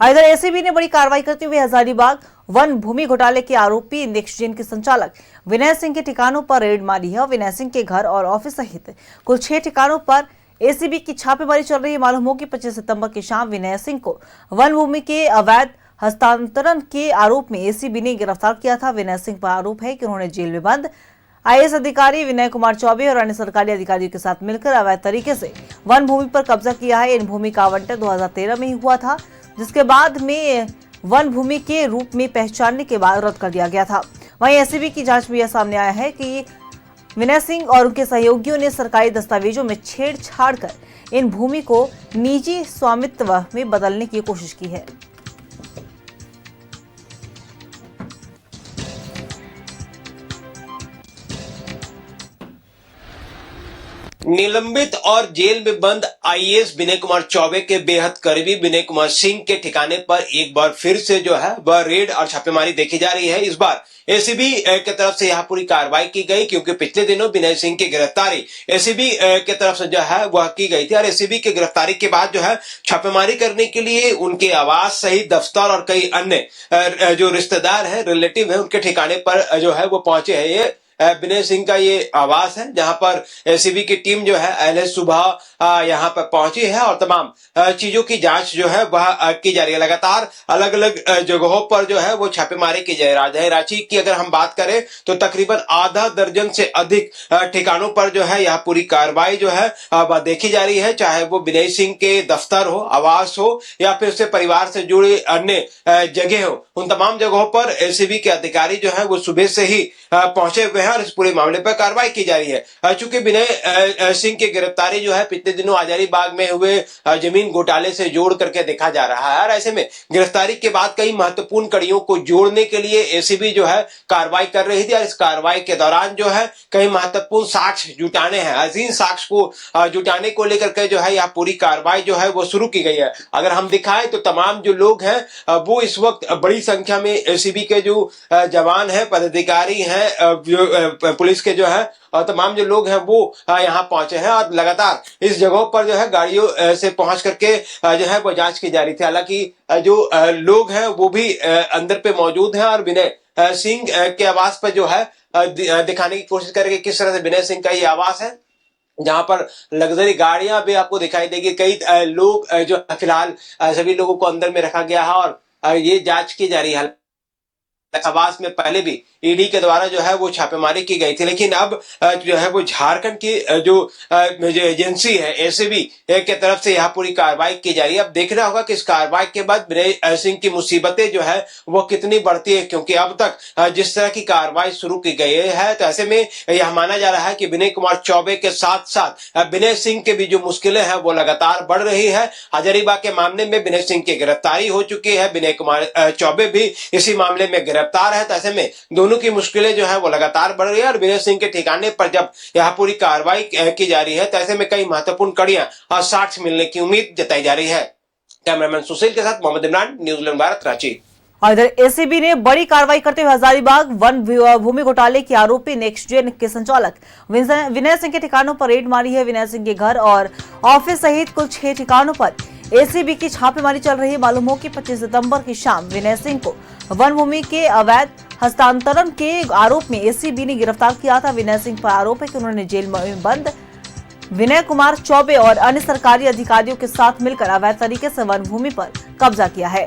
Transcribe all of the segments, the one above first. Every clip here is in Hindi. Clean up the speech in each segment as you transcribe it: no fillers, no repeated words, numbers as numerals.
इधर एसीबी ने बड़ी कार्रवाई करते हुए हजारीबाग वन भूमि घोटाले के आरोपी नेक्स्टजेन के संचालक विनय सिंह के ठिकानों पर रेड मारी है। विनय सिंह के घर और ऑफिस सहित कुल 6 ठिकानों पर एसीबी की छापेमारी चल रही है। मालूम हो कि 25 सितंबर की शाम विनय सिंह को वन भूमि के अवैध हस्तांतरण के आरोप में एसीबी ने गिरफ्तार किया था। विनय सिंह पर आरोप है कि उन्होंने जेल में बंद आईएएस अधिकारी विनय कुमार चौबे और अन्य सरकारी अधिकारियों के साथ मिलकर अवैध तरीके से वन भूमि पर कब्जा किया है। इन भूमि का आवंटन 2013 में ही हुआ था, जिसके बाद में वन भूमि के रूप में पहचानने के बाद रद्द कर दिया गया था। वहीं एसीबी की जांच में यह सामने आया है कि विनय सिंह और उनके सहयोगियों ने सरकारी दस्तावेजों में छेड़छाड़ कर इन भूमि को निजी स्वामित्व में बदलने की कोशिश की है। निलंबित और जेल में बंद आईएएस विनय कुमार चौबे के बेहद करीबी विनय कुमार सिंह के ठिकाने पर एक बार फिर से जो है वह रेड और छापेमारी देखी जा रही है। इस बार एसीबी की तरफ से यह पूरी कार्रवाई की गई, क्योंकि पिछले दिनों विनय सिंह की गिरफ्तारी एसीबी की तरफ से जो है वह की गई थी और एसीबी की गिरफ्तारी के बाद जो है छापेमारी करने के लिए उनके आवास सहित दफ्तर और कई अन्य जो रिश्तेदार है, रिलेटिव है, उनके ठिकाने पर जो है वो पहुंचे हैं। ये विनय सिंह का ये आवास है, जहां पर एसीबी की टीम जो है अहले सुबह यहां पर पहुंची है और तमाम चीजों की जांच जो है वह की जा रही है। लगातार अलग अलग जगहों पर जो है वो छापेमारी की जा रही है। रांची की अगर हम बात करें तो तकरीबन आधा दर्जन से अधिक ठिकानों पर जो है यह पूरी कार्रवाई जो है वह देखी जा रही है, चाहे वो विनय सिंह के दफ्तर हो, आवास हो या फिर उससे परिवार से जुड़ी अन्य जगह हो। उन तमाम जगहों पर एसीबी के अधिकारी जो है वो सुबह से ही पहुंचे हुए हैं और इस पूरे मामले पर कार्रवाई की जा रही है। चूंकि विनय सिंह की गिरफ्तारी जो है पिछले दिनों हजारीबाग में हुए जमीन घोटाले से जोड़ करके देखा जा रहा है और ऐसे में गिरफ्तारी के बाद कई महत्वपूर्ण कड़ियों को जोड़ने के लिए एसीबी जो है कार्रवाई कर रही थी और इस कार्रवाई के दौरान जो है कई महत्वपूर्ण साक्ष्य जुटाने हैं। अजीम साक्ष्य को जुटाने को लेकर के जो है यह पूरी कार्रवाई जो है वो शुरू की गई है। अगर हम दिखाएं तो तमाम जो लोग हैं वो इस वक्त बड़ी संख्या में एसीबी के जो जवान हैं, पदाधिकारी हैं, पुलिस के जो है और तमाम जो लोग हैं वो यहाँ पहुंचे हैं और लगातार इस जगहों पर जो है गाड़ियों से पहुंच करके जो है वो जांच की जा रही थी। हालांकि जो लोग हैं वो भी अंदर पे मौजूद हैं और विनय सिंह के आवास पर जो है दिखाने की कोशिश करेंगे किस तरह से विनय सिंह का ये आवास है, जहां पर लग्जरी गाड़ियां भी आपको दिखाई देगी। कई लोग जो फिलहाल सभी लोगों को अंदर में रखा गया है और ये जांच की जा रही है। आवास में पहले भी ईडी के द्वारा जो है वो छापेमारी की गई थी, लेकिन अब जो है वो झारखंड की जो एजेंसी है एसीबी के तरफ से यहाँ पूरी कार्रवाई की जा रही है। अब देखना होगा कि इस कार्रवाई के बाद विनय सिंह की मुसीबतें जो है वो कितनी बढ़ती है, क्योंकि अब तक जिस तरह की कार्रवाई शुरू की गई है तो ऐसे में यह माना जा रहा है कि विनय कुमार चौबे के साथ साथ विनय सिंह के भी जो मुश्किलें हैं वो लगातार बढ़ रही है। हजारीबाग के मामले में विनय सिंह की गिरफ्तारी हो चुकी है, विनय कुमार चौबे भी इसी मामले में गिरफ्तार है, तो ऐसे में दोनों की मुश्किलें जो है वो लगातार बढ़ रही है और विनय सिंह के ठिकाने पर जब यह पूरी कार्रवाई की जा रही है तो ऐसे में कई महत्वपूर्ण कड़ियां और साक्ष्य मिलने की उम्मीद जताई जा रही है। कैमरामैन सुशील के साथ मोहम्मद इमरान, न्यूजीलैंड भारत, रांची। और इधर एसीबी ने बड़ी कार्रवाई करते हुए हजारीबाग वन भूमि घोटाले के आरोपी नेक्स्टजेन के संचालक विनय सिंह के ठिकानों पर रेड मारी है। विनय सिंह के घर और ऑफिस सहित कुल 6 ठिकानों पर एसीबी की छापेमारी चल रही है। मालूम हो कि 25 सितंबर की शाम विनय सिंह को वन भूमि के अवैध हस्तांतरण के आरोप में एसीबी ने गिरफ्तार किया था। विनय सिंह पर आरोप है कि उन्होंने जेल में बंद विनय कुमार चौबे और अन्य सरकारी अधिकारियों के साथ मिलकर अवैध तरीके से वन भूमि पर कब्जा किया है।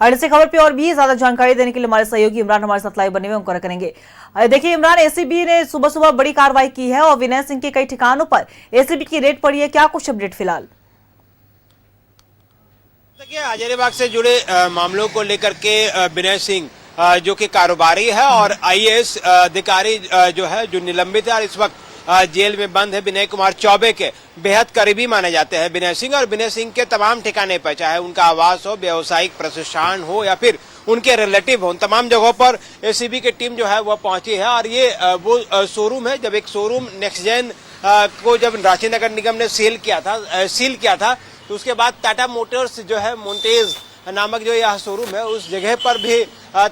और इसी खबर पे और भी ज्यादा जानकारी देने के लिए हमारे सहयोगी इमरान हमारे साथ लाइव बने हुए उनको करेंगे। देखिए इमरान, एसीबी ने सुबह सुबह बड़ी कार्रवाई की है और विनय सिंह के कई ठिकानों पर एसीबी की रेड पड़ी है, क्या कुछ अपडेट फिलहाल? देखिए हजारीबाग से जुड़े मामलों को लेकर के विनय सिंह जो कि कारोबारी है और आईएएस अधिकारी जो है जो निलंबित है और इस वक्त जेल में बंद है, विनय कुमार चौबे के बेहद करीबी माने जाते हैं विनय सिंह और विनय सिंह के तमाम ठिकाने पर, चाहे उनका आवास हो, व्यावसायिक प्रतिष्ठान हो या फिर उनके रिलेटिव हो, उन तमाम जगहों पर एसीबी की टीम जो है वह पहुंची है। और ये वो शोरूम है, जब एक शोरूम नेक्स्टजेन को जब रांची नगर निगम ने सील किया था तो उसके बाद टाटा मोटर्स जो है मोन्टेज नामक जो यह शोरूम है उस जगह पर भी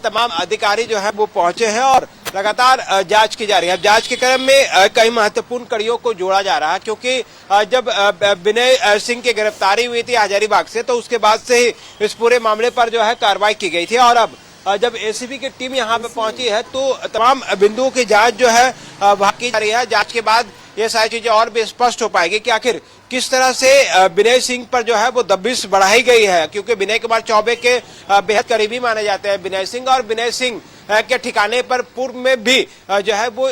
तमाम अधिकारी जो है वो पहुंचे हैं और लगातार जांच की जा रही है। अब जांच के क्रम में कई महत्वपूर्ण कड़ियों को जोड़ा जा रहा है, क्योंकि जब विनय सिंह की गिरफ्तारी हुई थी हजारीबाग से, तो उसके बाद से ही इस पूरे मामले पर जो है कार्रवाई की गई थी। और अब जब एसीबी की टीम यहाँ पे पहुंची है तो तमाम बिंदुओं की जांच जो है वहां की जा रही है। जांच के बाद ये सारी चीजें और भी स्पष्ट हो पाएगी कि आखिर किस तरह से विनय सिंह पर जो है वो दबिश बढ़ाई गई है, क्योंकि विनय कुमार चौबे के बेहद करीबी माने जाते हैं विनय सिंह, और विनय सिंह के ठिकाने पर पूर्व में भी जो है वो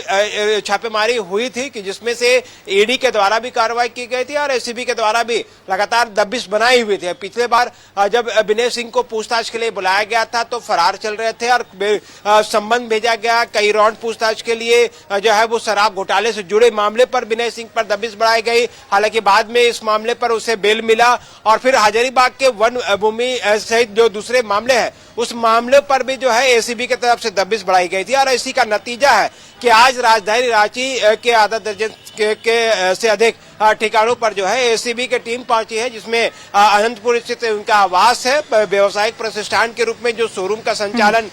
छापेमारी हुई थी कि जिसमें से ईडी के द्वारा भी कार्रवाई की गई थी और एसीबी के द्वारा भी लगातार दबिश बनाई हुई थी। पिछले बार जब विनय सिंह को पूछताछ के लिए बुलाया गया था तो फरार चल रहे थे और संबंध भेजा गया कई राउंड पूछताछ के लिए, जो है वो शराब घोटाले से जुड़े मामले पर विनय सिंह पर दबिश बढ़ाई गई। हालांकि बाद में इस मामले पर उसे बेल मिला और फिर हजारीबाग के वन भूमि सहित जो दूसरे मामले हैं उस मामले पर भी जो है एसीबी की तरफ से दबिश बढ़ाई गई थी। और इसी का नतीजा है कि आज राजधानी रांची के आधा दर्जन के से अधिक ठिकानों पर जो है एसीबी की टीम पहुंची है, जिसमें अनंतपुर स्थित उनका आवास है, व्यवसायिक प्रतिष्ठान के रूप में जो शोरूम का संचालन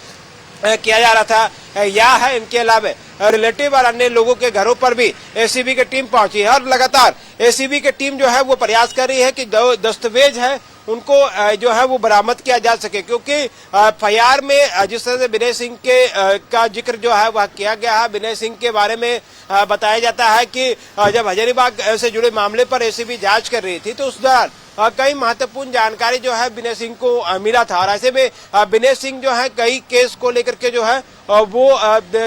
किया जा रहा था या है, इनके अलावा रिलेटिव और अन्य लोगों के घरों पर भी एसीबी की टीम पहुंची है। और लगातार एसीबी की टीम जो है वो प्रयास कर रही है कि जो दस्तावेज है उनको जो है वो बरामद किया जा सके, क्योंकि एफआईआर में जिस तरह से विनय सिंह के का जिक्र जो है वह किया गया है, विनय सिंह के बारे में बताया जाता है कि जब हजारीबाग से जुड़े मामले पर एसीबी जांच कर रही थी तो उस दौरान कई महत्वपूर्ण जानकारी जो है विनय सिंह को मिला था। और ऐसे में विनय सिंह जो है कई केस को लेकर के जो है वो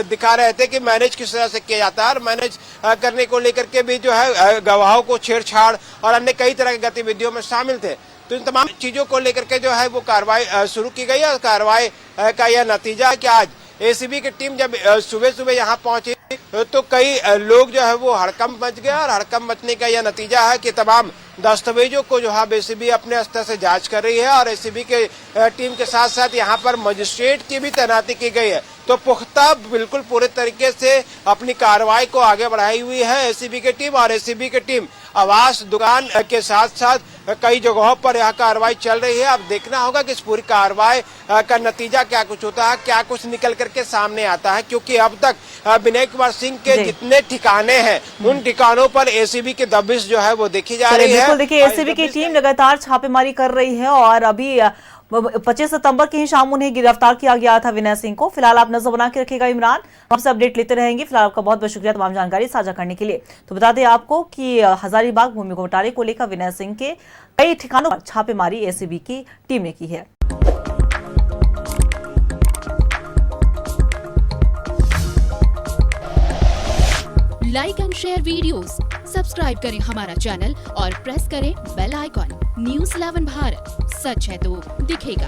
दिखा रहे थे कि मैनेज किस तरह से किया जाता है, और मैनेज करने को लेकर के भी जो है गवाहों को छेड़छाड़ और अन्य कई तरह की गतिविधियों में शामिल थे। तो इन तमाम चीजों को लेकर के जो है वो कार्रवाई शुरू की गई है। कार्रवाई का यह नतीजा है कि आज एसीबी की टीम जब सुबह सुबह यहाँ पहुंची तो कई लोग जो है वो हड़कंप मच गया, और हड़कंप मचने का यह नतीजा है कि तमाम दस्तावेजों को जो है एसीबी अपने स्तर से जांच कर रही है और एसीबी के टीम के साथ साथ यहाँ पर मजिस्ट्रेट की भी तैनाती की गई है। तो पुख्ता बिल्कुल पूरे तरीके से अपनी कार्रवाई को आगे बढ़ाई हुई है एसीबी की टीम, और एसीबी की टीम आवास दुकान के साथ साथ कई जगहों पर यह कार्रवाई चल रही है। अब देखना होगा कि इस पूरी कार्रवाई का नतीजा क्या कुछ होता है, क्या कुछ निकल करके सामने आता है, क्योंकि अब तक विनय कुमार सिंह के जितने ठिकाने हैं उन ठिकानों पर एसीबी की दबिश जो है वो देखी जा रही है। बिल्कुल, देखिए एसीबी की टीम लगातार छापेमारी कर रही है और अभी 25 सितंबर की ही शाम उन्हें गिरफ्तार किया गया था विनय सिंह को। फिलहाल आप नजर बना के रखिएगा इमरान, हमसे अपडेट लेते रहेंगे। फिलहाल आपका बहुत बहुत शुक्रिया तमाम जानकारी साझा करने के लिए। तो बता दें आपको कि हजारीबाग भूमि घोटाले को लेकर विनय सिंह के कई ठिकानों पर छापेमारी एसीबी की टीम ने की है। Like and share videos, subscribe करें हमारा चैनल और प्रेस करें बेल आइकॉन। न्यूज़ 11 भारत, सच है तो दिखेगा।